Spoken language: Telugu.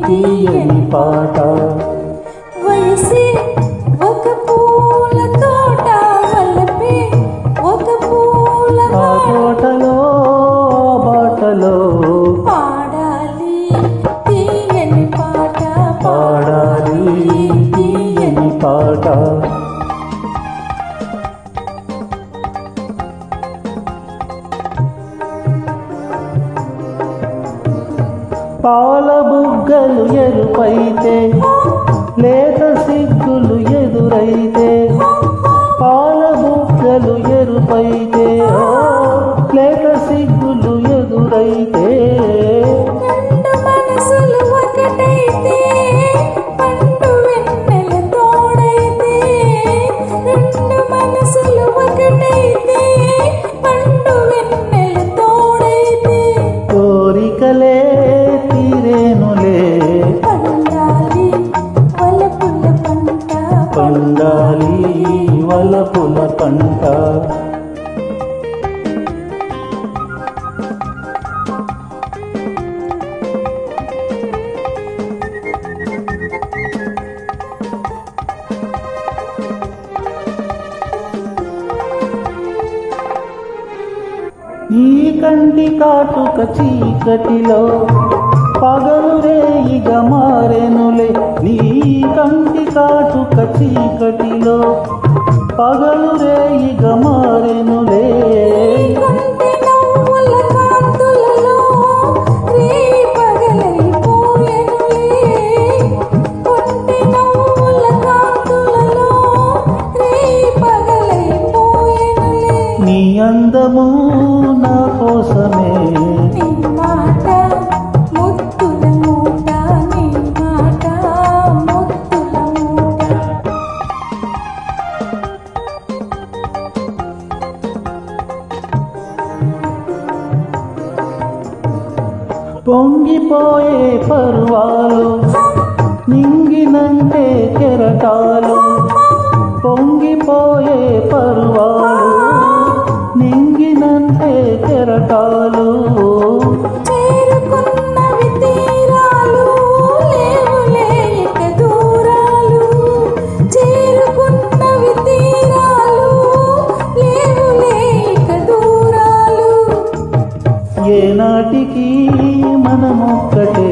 తీయని పాట వయసే ఒక పూల తోట వలపే ఒక పూల తోటలో బాటలో పాడాలి తీయని పాట పాడాలి తీయని పాట పాల బుగ్గలు ఎరుపైతే లేత సిగ్గులు ఎదురైతే పాల బుగ్గలు ఎరుపైతే లేత సిగ్గులు ఎదురైతే రెండు మనసులు ఒకటైతే పండు వెన్నెల తోడైతే రెండు మనసులు ఒకటైతే పండు వెన్నెల తోడైతే కోరికలే పండాలి వలపుల పంట నీ కంటి కాటుక చీకటిలో పగలు రేయిగా మారెనులే నీ కంటి కాటుక చీకటిలో పగలు రేయిగా మారెనులే నీ అందము నా కోసమే పొంగిపోయే పర్వాలు నింగినంటే కెరటాలు పొంగిపోయే పర్వాలు నింగినంటే కెరటాలు చేరుకున్నవి తీరాలు లేవులే ఇక దూరాలు చేరుకున్నవి తీరాలు లేవులే ఇక దూరాలు ఏనాటికి మనమొక్కటే